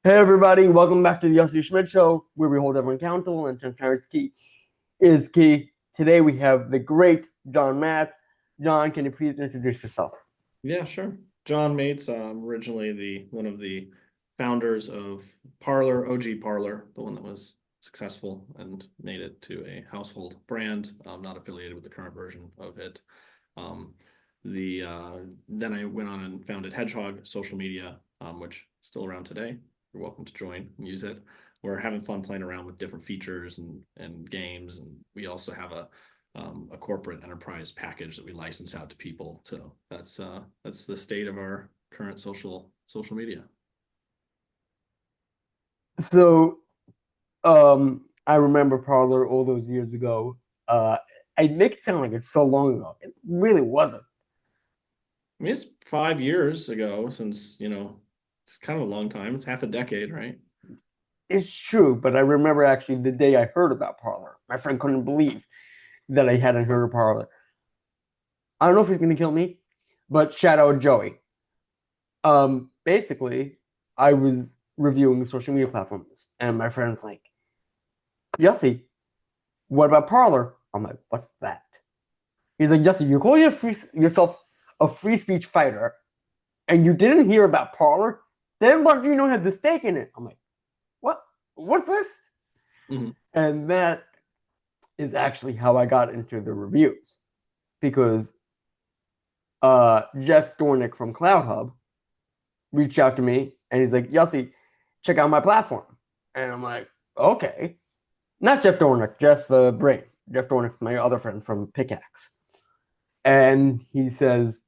Hey everybody, welcome back to the Yossi Schmidt Show, where we hold everyone accountable and transparency is key. Today we have the great John Matze. John, can you please introduce yourself? Yeah, sure. John Mates, originally one of the founders of Parler, OG Parler, the one that was successful and made it to a household brand. Not affiliated with the current version of it. Um, then I went on and founded Hedgehog social media, which is still around today. You're welcome to join and use it. We're having fun playing around with different features and games, and we also have a corporate enterprise package that we license out to people. So that's the state of our current social media. So, I remember Parler all those years ago. I make it sound like it's so long ago. It really wasn't. I mean, it's 5 years ago since, it's kind of a long time. It's half a decade, right? It's true, but I remember actually the day I heard about Parler. My friend couldn't believe that I hadn't heard of Parler. I don't know if he's gonna kill me, but shout out Joey. Basically, I was reviewing social media platforms, and my friend's like, Yossi, what about Parler? I'm like, what's that? He's like, Yossi, you call yourself a free speech fighter, and you didn't hear about Parler? Then what do you know has the stake in it? I'm like, what? What's this? Mm-hmm. And that is actually how I got into the reviews because Jeff Dornick from Cloud Hub reached out to me and he's like, Yossi, check out my platform. And I'm like, okay. Not Jeff Dornick, Jeff Brain. Jeff Dornick's my other friend from Pickaxe. And he says,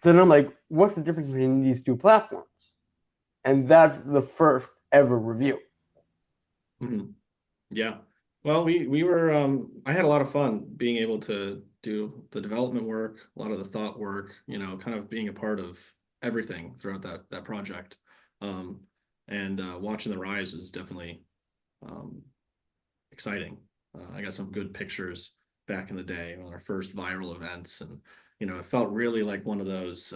so then I'm like, what's the difference between these two platforms? And that's the first ever review. Mm-hmm. Yeah. Well, we were I had a lot of fun being able to do the development work, a lot of the thought work, kind of being a part of everything throughout that project. Um, and watching the rise was definitely um, exciting. I got some good pictures back in the day on our first viral events, and it felt really like one of those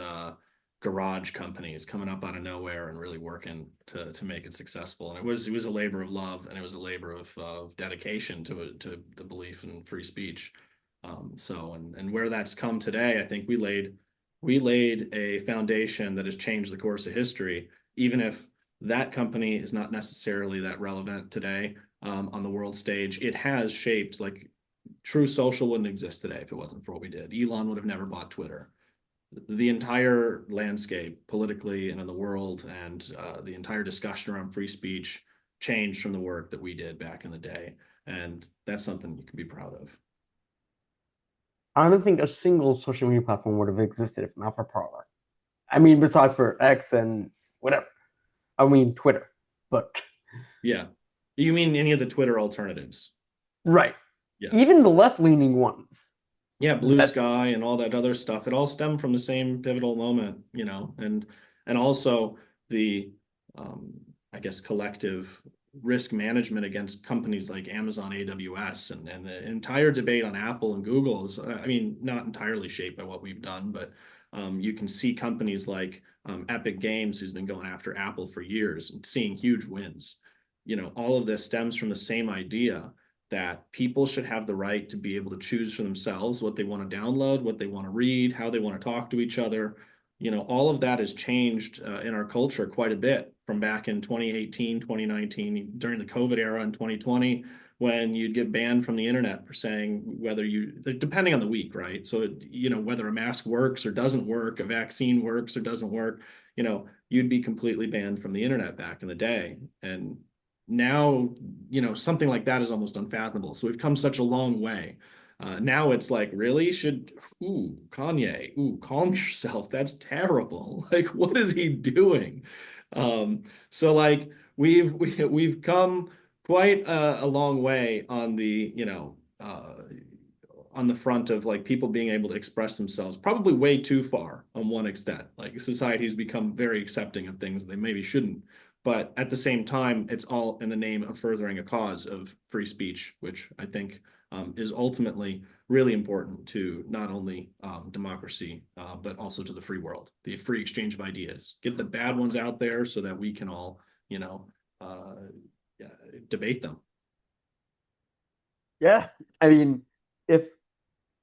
garage companies coming up out of nowhere and really working to make it successful. And it was a labor of love, and it was a labor of dedication to the belief in free speech. And where that's come today, I think we laid a foundation that has changed the course of history, even if that company is not necessarily that relevant today on the world stage. It has shaped, like, true social wouldn't exist today if it wasn't for what we did. Elon would have never bought Twitter. The entire landscape politically and in the world, and the entire discussion around free speech changed from the work that we did back in the day. And that's something you can be proud of. I don't think a single social media platform would have existed if not for Parler. I mean, besides for X and whatever. I mean, Twitter. But Yeah. You mean any of the Twitter alternatives? right. Yeah. Even the left leaning ones. Yeah, Blue That Sky and all that other stuff. It all stemmed from the same pivotal moment, and also the um, I guess collective risk management against companies like Amazon AWS, and the entire debate on Apple and Google is, I mean, not entirely shaped by what we've done, but you can see companies like Epic Games, who's been going after Apple for years and seeing huge wins. All of this stems from the same idea that people should have the right to be able to choose for themselves what they want to download, what they want to read, how they want to talk to each other. All of that has changed in our culture quite a bit from back in 2018, 2019, during the COVID era in 2020, when you'd get banned from the internet for saying depending on the week, right? So, whether a mask works or doesn't work, a vaccine works or doesn't work, you'd be completely banned from the internet back in the day. And now, something like that is almost unfathomable. So we've come such a long way. Now it's like, really? Kanye, calm yourself. That's terrible. Like, what is he doing? So like we've come quite a long way on the front of, like, people being able to express themselves, probably way too far on one extent. Like, society's become very accepting of things they maybe shouldn't. But at the same time, it's all in the name of furthering a cause of free speech, which I think is ultimately really important to not only democracy, but also to the free world, the free exchange of ideas. Get the bad ones out there so that we can all, debate them. Yeah, I mean, if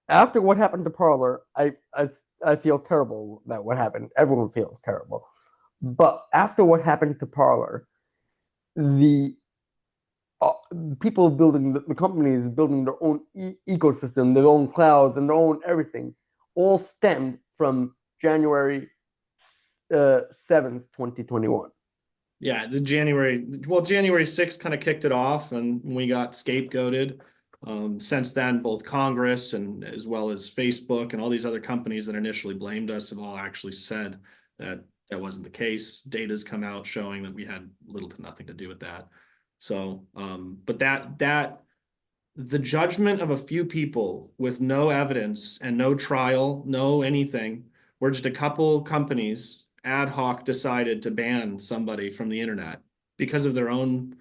after what happened to Parler, I feel terrible about what happened. Everyone feels terrible. But after what happened to Parler, the uh, people building the companies building their own ecosystem, their own clouds, and their own everything, all stemmed from January 7th, 2021. Yeah, January 6th kind of kicked it off, and we got scapegoated. Since then, both Congress and as well as Facebook and all these other companies that initially blamed us have all actually said that that wasn't the case. Data's come out showing that we had little to nothing to do with that. So, but that the judgment of a few people with no evidence and no trial, no anything, where just a couple companies ad hoc decided to ban somebody from the internet because of their own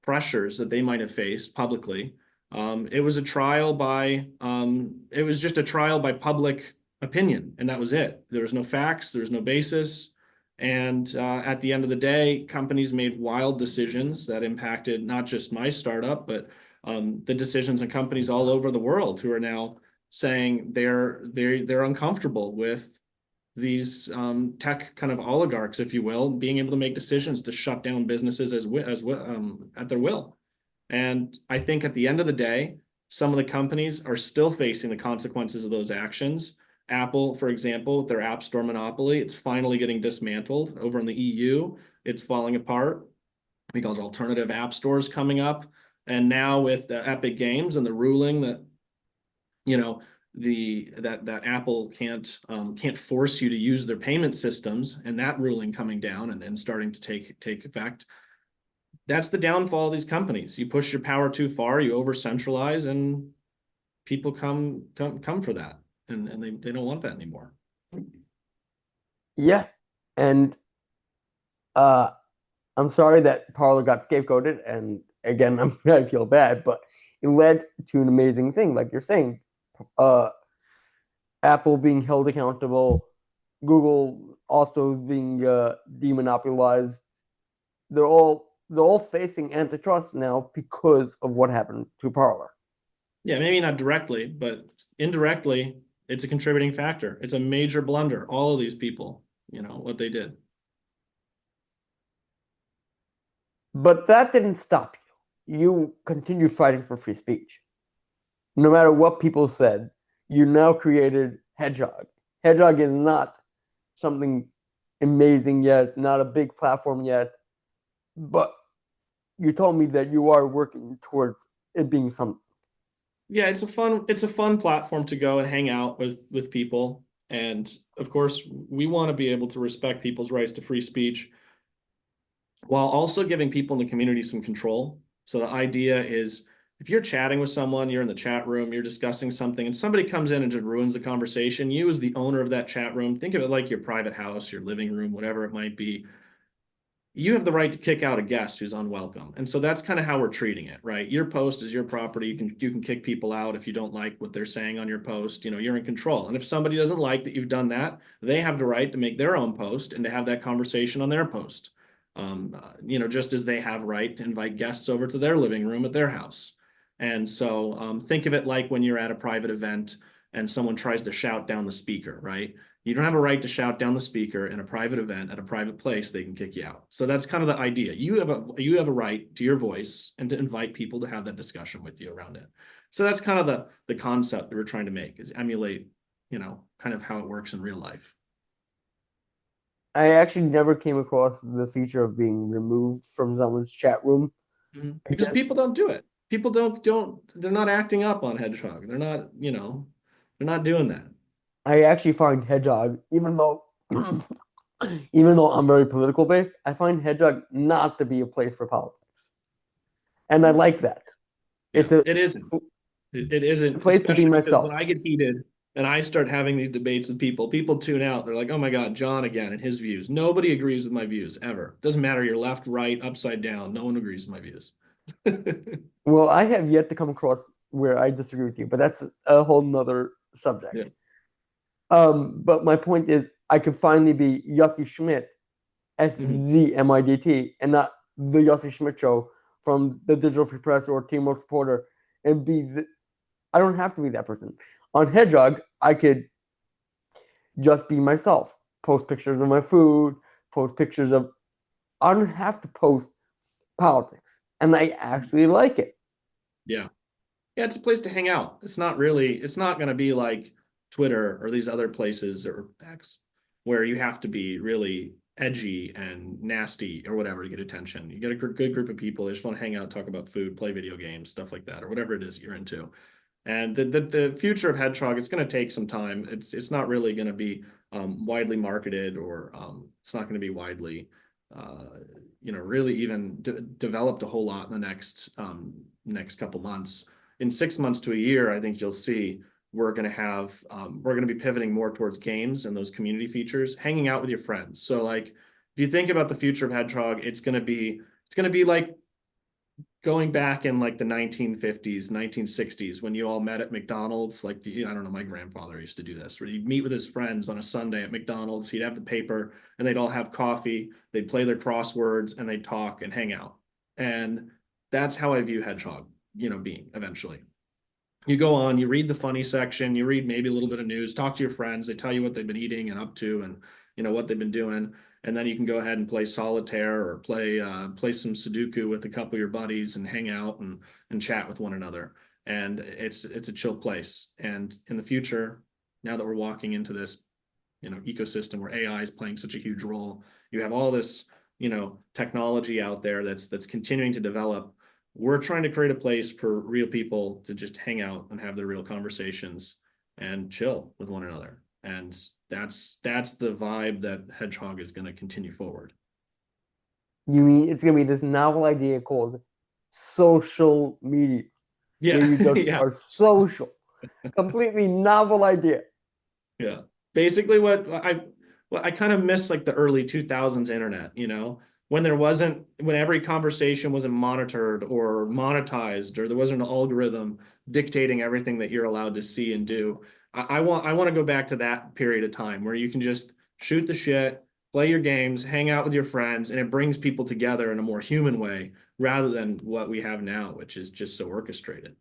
pressures that they might have faced publicly. It was just a trial by public opinion, and that was it. There was no facts, there was no basis. And at the end of the day, companies made wild decisions that impacted not just my startup, but the decisions in companies all over the world who are now saying they're uncomfortable with these tech kind of oligarchs, if you will, being able to make decisions to shut down businesses at their will. And I think at the end of the day, some of the companies are still facing the consequences of those actions. Apple, for example, with their App Store monopoly, it's finally getting dismantled. Over in the EU, it's falling apart. We got alternative app stores coming up. And now with the Epic Games and the ruling that, you know, that Apple can't force you to use their payment systems, and that ruling coming down and starting to take effect. That's the downfall of these companies. You push your power too far, you over centralize, and people come for that, and they don't want that anymore. Yeah, and uh, I'm sorry that Parler got scapegoated, and again, I feel bad, but it led to an amazing thing, like you're saying. Uh, Apple being held accountable, Google also being demonopolized. They're all facing antitrust now because of what happened to Parler. Yeah, maybe not directly, but indirectly, it's a contributing factor. It's a major blunder. All of these people, what they did. But that didn't stop you. You continued fighting for free speech. No matter what people said, you now created Hedgehog. Hedgehog is not something amazing yet, not a big platform yet, but you told me that you are working towards it being something. Yeah, it's a fun platform to go and hang out with people. And of course, we want to be able to respect people's rights to free speech while also giving people in the community some control. So the idea is if you're chatting with someone, you're in the chat room, you're discussing something, and somebody comes in and just ruins the conversation, you as the owner of that chat room, think of it like your private house, your living room, whatever it might be. You have the right to kick out a guest who's unwelcome. And so that's kind of how we're treating it, right? Your post is your property. You can kick people out if you don't like what they're saying on your post. You're in control. And if somebody doesn't like that you've done that, they have the right to make their own post and to have that conversation on their post. Just as they have right to invite guests over to their living room at their house. And so think of it like when you're at a private event and someone tries to shout down the speaker, right? You don't have a right to shout down the speaker in a private event at a private place. They can kick you out. So that's kind of the idea. You have a right to your voice and to invite people to have that discussion with you around it. So that's kind of the concept that we're trying to make is emulate, kind of how it works in real life. I actually never came across the feature of being removed from someone's chat room. Because people don't do it. People they're not acting up on Hedgehog. They're not doing that. I actually find Hedgehog, even though even though I'm very political based, I find Hedgehog not to be a place for politics. And I like that. Yeah, it isn't. It isn't, place to be especially because myself. when I get heated and I start having these debates with people tune out. They're like, oh my God, John again and his views. Nobody agrees with my views ever. Doesn't matter. You're left, right, upside down. No one agrees with my views. Well, I have yet to come across where I disagree with you, but that's a whole nother subject. Yeah. But my point is, I could finally be Yossi Schmidt, SZMIDT, and not the Yossi Schmidt show from the Digital Free Press or Team World Supporter, and I don't have to be that person. On Hedgehog, I could just be myself, post pictures of my food, post pictures of. I don't have to post politics, and I actually like it. Yeah. Yeah, it's a place to hang out. It's not going to be like Twitter or these other places or X where you have to be really edgy and nasty or whatever to get attention. You get a good group of people. They just want to hang out, talk about food, play video games, stuff like that, or whatever it is you're into. And the future of Hedgehog, it's going to take some time. It's not really going to be widely marketed, or it's not going to be widely, really even developed a whole lot in the next couple months. In 6 months to a year, I think you'll see we're going to be pivoting more towards games and those community features, hanging out with your friends. So like, if you think about the future of Hedgehog, it's going to be like going back in like the 1950s, 1960s, when you all met at McDonald's. Like, I don't know, my grandfather used to do this, where he'd meet with his friends on a Sunday at McDonald's. He'd have the paper and they'd all have coffee. They'd play their crosswords and they'd talk and hang out. And that's how I view Hedgehog, being eventually. You go on, you read the funny section, you read maybe a little bit of news, talk to your friends. They tell you what they've been eating and up to, and what they've been doing. And then you can go ahead and play solitaire or play some Sudoku with a couple of your buddies and hang out and chat with one another. And it's a chill place. And in the future, now that we're walking into this, ecosystem where AI is playing such a huge role, you have all this, technology out there that's continuing to develop. We're trying to create a place for real people to just hang out and have their real conversations and chill with one another. And that's the vibe that Hedgehog is going to continue forward. You mean it's going to be this novel idea called social media? Yeah. Where you just Yeah. are social. Completely novel idea. Yeah. Basically what I kind of miss, like the early 2000s internet, when every conversation wasn't monitored or monetized, or there wasn't an algorithm dictating everything that you're allowed to see and do. I want to go back to that period of time where you can just shoot the shit, play your games, hang out with your friends, and it brings people together in a more human way rather than what we have now, which is just so orchestrated.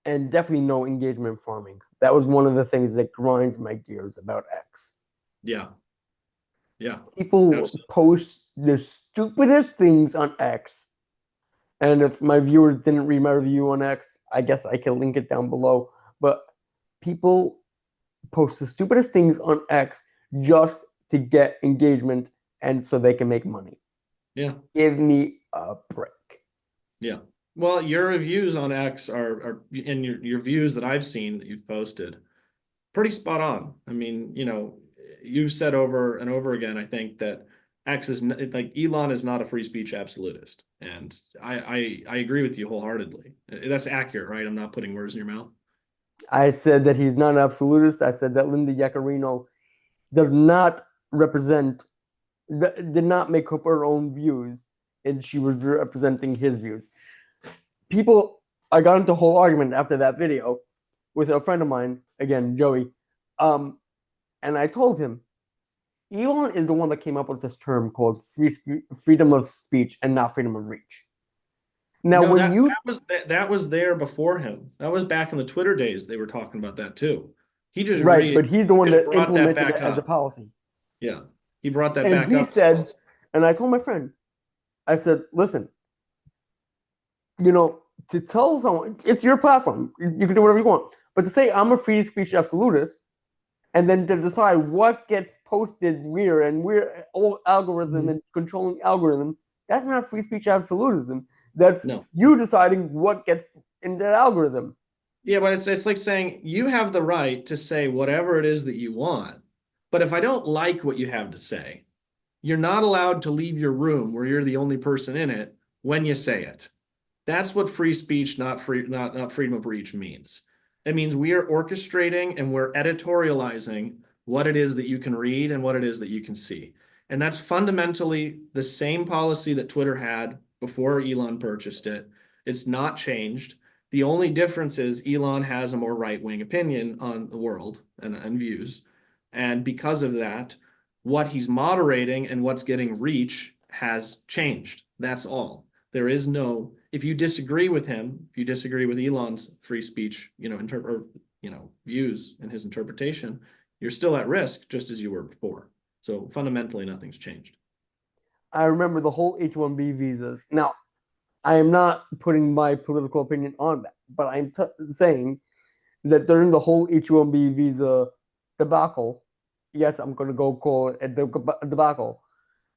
And definitely no engagement farming. That was one of the things that grinds my gears about X. Yeah. Yeah. People Absolutely. post the stupidest things on X. And if my viewers didn't read my review on X, I guess I can link it down below. But people post the stupidest things on X just to get engagement and so they can make money. Yeah. Give me a break. Yeah. Well, your reviews on X are and your views that I've seen that you've posted, pretty spot on. I mean, you've said over and over again, I think, that X is like, Elon is not a free speech absolutist. And I agree with you wholeheartedly. That's accurate, right? I'm not putting words in your mouth. I said that he's not an absolutist. I said that Linda Yaccarino does not represent, did not make up her own views, and she was representing his views. I got into a whole argument after that video with a friend of mine, again, Joey, and I told him, Elon is the one that came up with this term called freedom of speech and not freedom of reach. Now, No, when that was there before him. That was back in the Twitter days. They were talking about that too. He just right, but he's the one that brought that implemented back it as a up. policy. Yeah, he brought that And back he up. said, and I told my friend, I said, listen, to tell someone, it's your platform. You can do whatever you want. But to say I'm a free speech absolutist, and then to decide what gets posted where and where, all algorithm and controlling algorithm, that's not free speech absolutism. That's you deciding what gets in that algorithm. Yeah, but it's like saying you have the right to say whatever it is that you want. But if I don't like what you have to say, you're not allowed to leave your room where you're the only person in it when you say it. That's what free speech, not freedom of reach means. It means we are orchestrating and we're editorializing what it is that you can read and what it is that you can see. And that's fundamentally the same policy that Twitter had before Elon purchased it. It's not changed. The only difference is Elon has a more right-wing opinion on the world and views. And because of that, what he's moderating and what's getting reach has changed. That's all. There is no, if you disagree with him, if you disagree with Elon's free speech, views and his interpretation, you're still at risk just as you were before. So fundamentally, nothing's changed. I remember the whole H-1B visas. Now, I am not putting my political opinion on that, but I'm saying that during the whole H-1B visa debacle, yes, I'm going to go call it a debacle,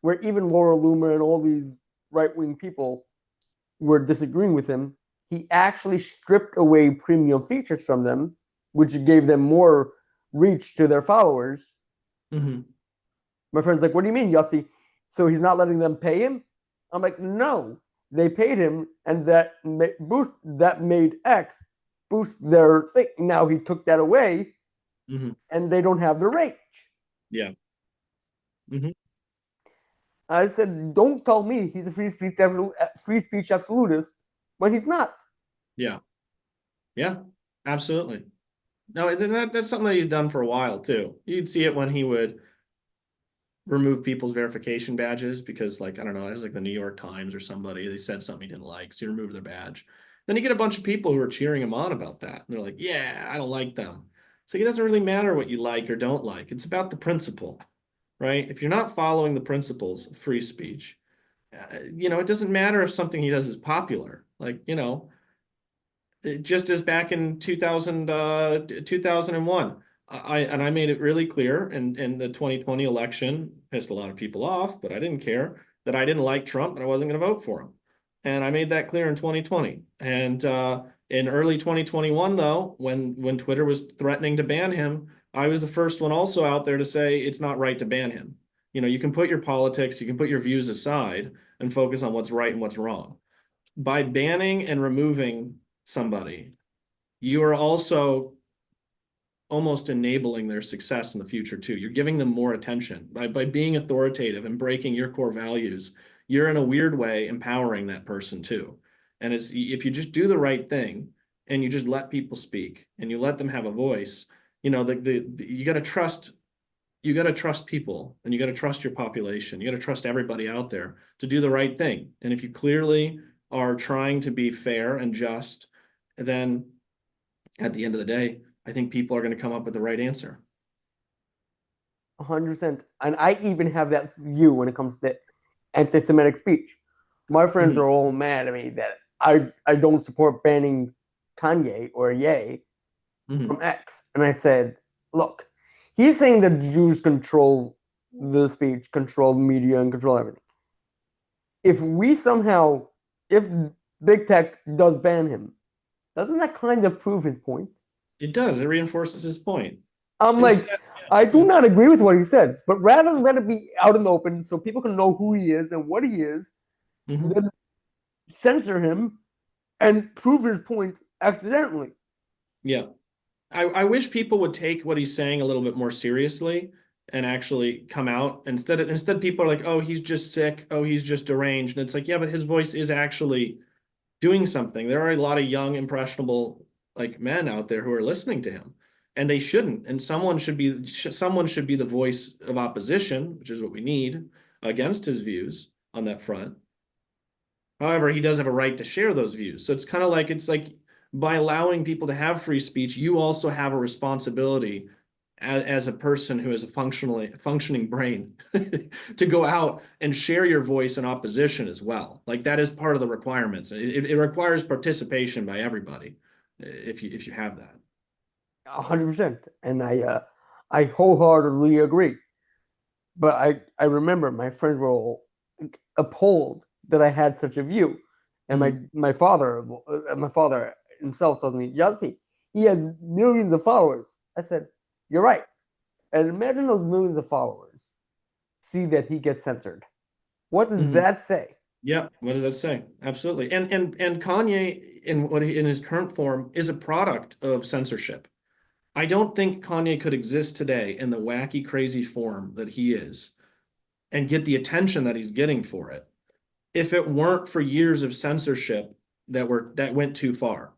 where even Laura Loomer and all these right-wing people were disagreeing with him, he actually stripped away premium features from them, which gave them more reach to their followers. Mm-hmm. My friend's like, what do you mean, Yossi? So he's not letting them pay him? I'm like, no, they paid him, and that made X boost their thing. Now he took that away, and they don't have the range. Yeah. Mm-hmm. I said, don't tell me he's a free speech absolutist when he's not. Yeah. Yeah. Absolutely. No, that's something that he's done for a while too. You'd see it when he would remove people's verification badges because, like, I don't know, it was like the New York Times or somebody, they said something he didn't like, so he removed their badge. Then you get a bunch of people who are cheering him on about that. And they're like, yeah, I don't like them. So it doesn't really matter what you like or don't like. It's about the principle, right? If you're not following the principles of free speech, it doesn't matter if something he does is popular. Like, just as back in 2001, I made it really clear in the 2020 election, pissed a lot of people off, but I didn't care, that I didn't like Trump and I wasn't going to vote for him. And I made that clear in 2020. And in early 2021, though, when Twitter was threatening to ban him, I was the first one also out there to say it's not right to ban him. You can put your politics, you can put your views aside and focus on what's right and what's wrong. By banning and removing somebody, you are also almost enabling their success in the future too. You're giving them more attention by being authoritative and breaking your core values. You're in a weird way empowering that person too. And it's, if you just do the right thing and you just let people speak and you let them have a voice, you got to trust. You got to trust people and you got to trust your population. You got to trust everybody out there to do the right thing. And if you clearly are trying to be fair and just, then at the end of the day, I think people are going to come up with the right answer. 100%. And I even have that view when it comes to anti-Semitic speech. My friends are all mad at me that I don't support banning Kanye or Ye from X. And I said, look, he's saying that Jews control the speech, control the media, and control everything. If big tech does ban him, doesn't that kind of prove his point? It does. It reinforces his point. I'm like, I do not agree with what he says, but rather than let it be out in the open so people can know who he is and what he is, then censor him and prove his point accidentally. Yeah. I wish people would take what he's saying a little bit more seriously and actually come out. Instead people are like, oh, he's just sick. Oh, he's just deranged. And it's like, yeah, but his voice is actually doing something. There are a lot of young, impressionable like men out there who are listening to him, and they shouldn't. And someone should be the voice of opposition, which is what we need against his views on that front. However, he does have a right to share those views. So it's like by allowing people to have free speech, you also have a responsibility as a person who has a functioning brain to go out and share your voice in opposition as well. Like that is part of the requirements. It requires participation by everybody if you have that. 100%. And I wholeheartedly agree. But I remember my friends were all appalled that I had such a view. And my father himself told me, Yossi, he has millions of followers. I said, you're right. And imagine those millions of followers see that he gets censored. What does that say? Yeah, what does that say? Absolutely. And Kanye in his current form is a product of censorship. I don't think Kanye could exist today in the wacky, crazy form that he is and get the attention that he's getting for it if it weren't for years of censorship that went too far.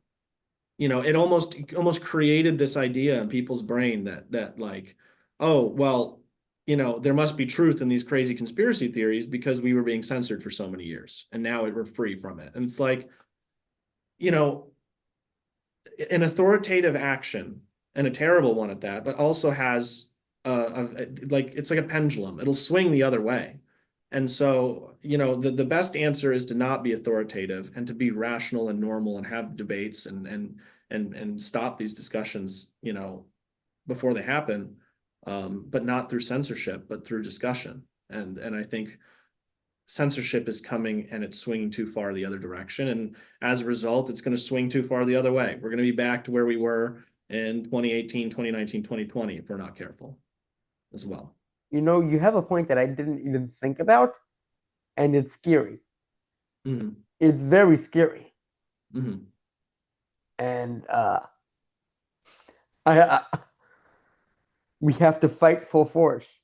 it almost created this idea in people's brain that like, oh, well, there must be truth in these crazy conspiracy theories because we were being censored for so many years, and now we're free from it. And it's like, you know, an authoritative action, and a terrible one at that, but also has like it's like a pendulum. It'll swing the other way. And so, the best answer is to not be authoritative and to be rational and normal and have debates and stop these discussions, before they happen, but not through censorship, but through discussion. And I think censorship is coming and it's swinging too far the other direction. And as a result, it's going to swing too far the other way. We're going to be back to where we were in 2018, 2019, 2020 if we're not careful as well. You have a point that I didn't even think about, and it's scary. Mm-hmm. It's very scary. Mm-hmm. And I we have to fight full force.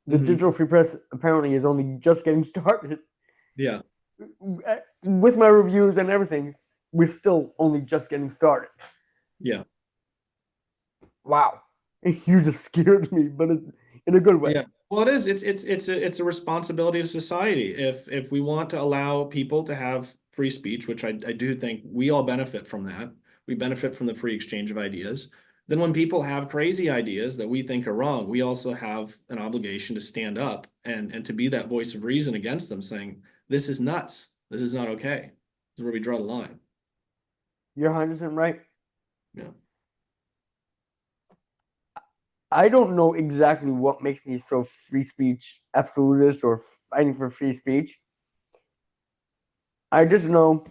The Mm-hmm. digital free press apparently is only just getting started. Yeah. With my reviews and everything, we're still only just getting started. Yeah. Wow. You just scared me, but in a good way. Yeah. Well, it is. It's a responsibility of society. If we want to allow people to have free speech, which I do think we all benefit from that, we benefit from the free exchange of ideas. Then when people have crazy ideas that we think are wrong, we also have an obligation to stand up and to be that voice of reason against them, saying, this is nuts. This is not okay. This is where we draw the line. You're 100% right. Yeah. I don't know exactly what makes me so free speech absolutist or fighting for free speech. I just know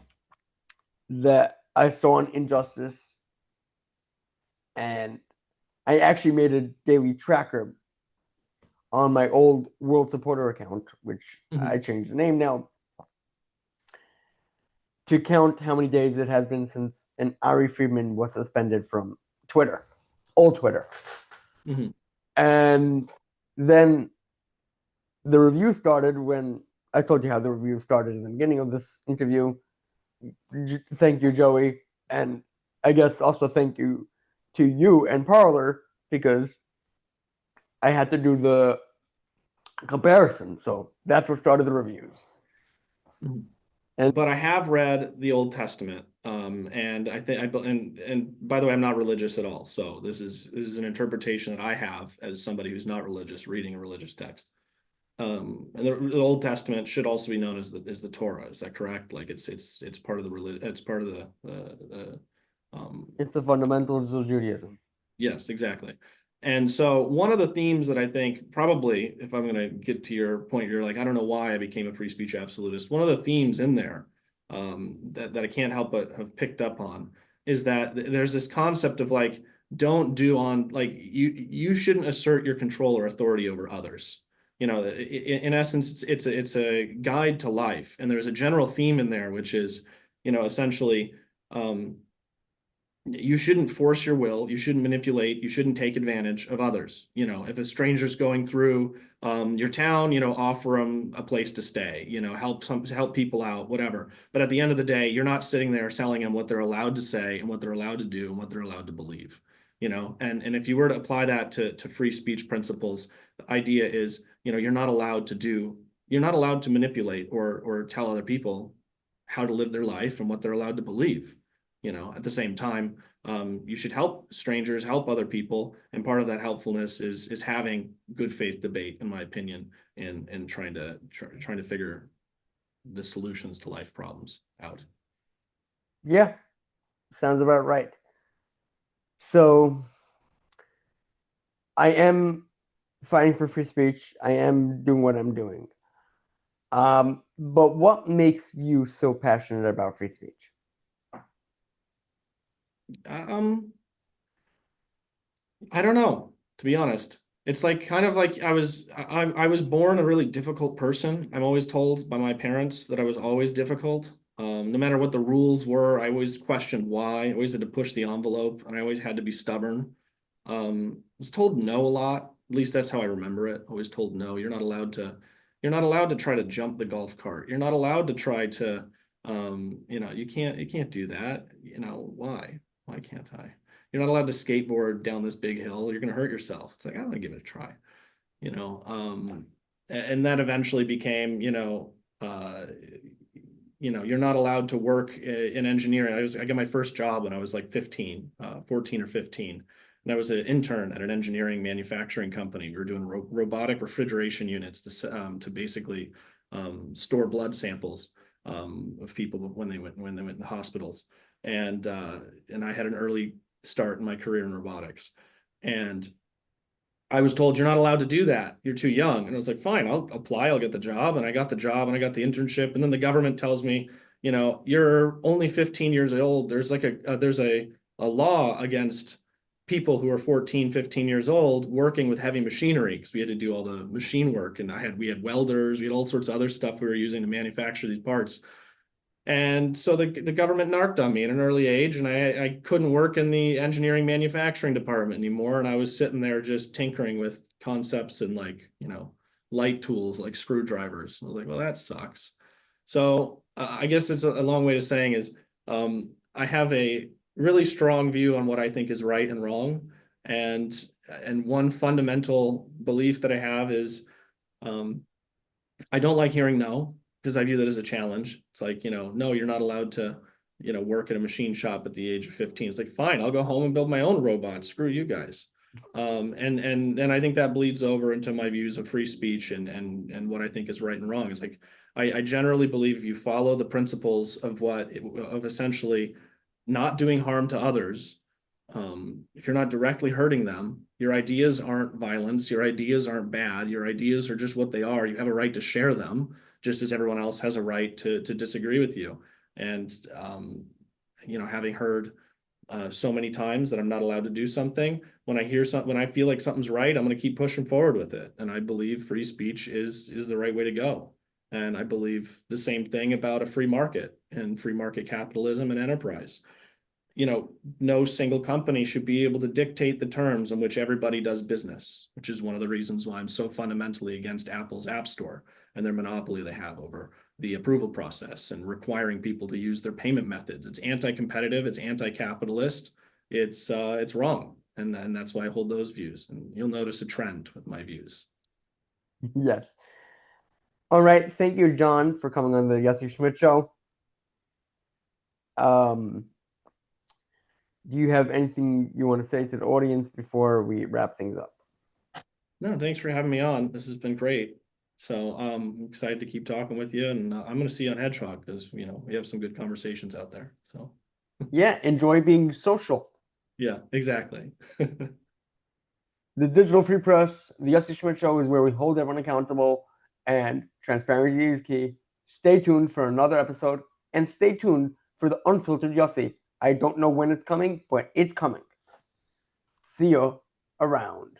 that I saw an injustice and I actually made a daily tracker on my old World Supporter account, which I Mm-hmm. changed the name now, to count how many days it has been since an Ari Friedman was suspended from Twitter, old Twitter. Mm-hmm. And then the review started when I told you how the review started in the beginning of this interview. Thank you, Joey. And I guess also thank you to you and Parler because I had to do the comparison. So that's what started the reviews. Mm-hmm. And But I have read the Old Testament, and I think and by the way, I'm not religious at all. So this is an interpretation that I have as somebody who's not religious, reading a religious text. And the Old Testament should also be known as the Torah. Is that correct? Like it's part of the religion. It's part of it's the fundamentals of Judaism. yes, exactly. And so one of the themes that I think probably, if I'm going to get to your point, you're like, I don't know why I became a free speech absolutist. One of the themes in there that I can't help but have picked up on is that there's this concept of like, don't do on like you shouldn't assert your control or authority over others. In essence, it's a guide to life, and there's a general theme in there, which is, essentially. You shouldn't force your will. You shouldn't manipulate. You shouldn't take advantage of others. If a stranger's going through your town, offer them a place to stay. Help people out, whatever. But at the end of the day, you're not sitting there telling them what they're allowed to say and what they're allowed to do and what they're allowed to believe. And if you were to apply that to free speech principles, the idea is, you're not allowed to manipulate or tell other people how to live their life and what they're allowed to believe. At the same time, you should help strangers, help other people, and part of that helpfulness is having good faith debate, in my opinion, and trying to figure the solutions to life problems out. Yeah, sounds about right. So I am fighting for free speech. I am doing what I'm doing. But what makes you so passionate about free speech? I don't know, to be honest. It's like kind of like I was born a really difficult person. I'm always told by my parents that I was always difficult. No matter what the rules were, I always questioned why. I always had to push the envelope, and I always had to be stubborn. I was told no a lot. At least that's how I remember it. Always told no. You're not allowed to try to jump the golf cart. You're not allowed to try to, you can't do that. Why? Why can't I? You're not allowed to skateboard down this big hill. You're going to hurt yourself. It's like, I want to give it a try, you know? And that eventually became, you're not allowed to work in engineering. I got my first job when I was like 15, 14 or 15. And I was an intern at an engineering manufacturing company. We were doing robotic refrigeration units to basically store blood samples of people when they went to hospitals. And I had an early start in my career in robotics. And I was told you're not allowed to do that. You're too young. And I was like, fine, I'll apply. I'll get the job. And I got the job and I got the internship. And then the government tells me, you're only 15 years old. There's like a law against people who are 14, 15 years old working with heavy machinery, because we had to do all the machine work. And we had welders, we had all sorts of other stuff we were using to manufacture these parts. And so the government narked on me at an early age, and I couldn't work in the engineering manufacturing department anymore. And I was sitting there just tinkering with concepts and light tools like screwdrivers. I was like, well, that sucks. So I guess it's a long way to saying is I have a really strong view on what I think is right and wrong. And one fundamental belief that I have is I don't like hearing no, because I view that as a challenge. It's like, no, you're not allowed to, work at a machine shop at the age of 15. It's like, fine, I'll go home and build my own robot. Screw you guys. And I think that bleeds over into my views of free speech and what I think is right and wrong. Is like, I generally believe if you follow the principles of essentially not doing harm to others, if you're not directly hurting them, your ideas aren't violence, your ideas aren't bad, your ideas are just what they are. You have a right to share them, just as everyone else has a right to disagree with you. And having heard so many times that I'm not allowed to do something, when I feel like something's right, I'm going to keep pushing forward with it. And I believe free speech is the right way to go. And I believe the same thing about a free market and free market capitalism and enterprise. No single company should be able to dictate the terms on which everybody does business, which is one of the reasons why I'm so fundamentally against Apple's App Store and their monopoly they have over the approval process and requiring people to use their payment methods. It's anti-competitive, it's anti-capitalist, it's wrong. And that's why I hold those views. And you'll notice a trend with my views. Yes. All right. Thank you, John, for coming on the Yossi Schmidt show. Do you have anything you want to say to the audience before we wrap things up? No, thanks for having me on. This has been great. So I'm excited to keep talking with you, and I'm going to see you on Hedgehog because we have some good conversations out there. So yeah, enjoy being social. Yeah, exactly. The Digital Free Press, the Yossi Schmidt Show, is where we hold everyone accountable, and transparency is key. Stay tuned for another episode, and stay tuned for the Unfiltered Yossi. I don't know when it's coming, but it's coming. See you around.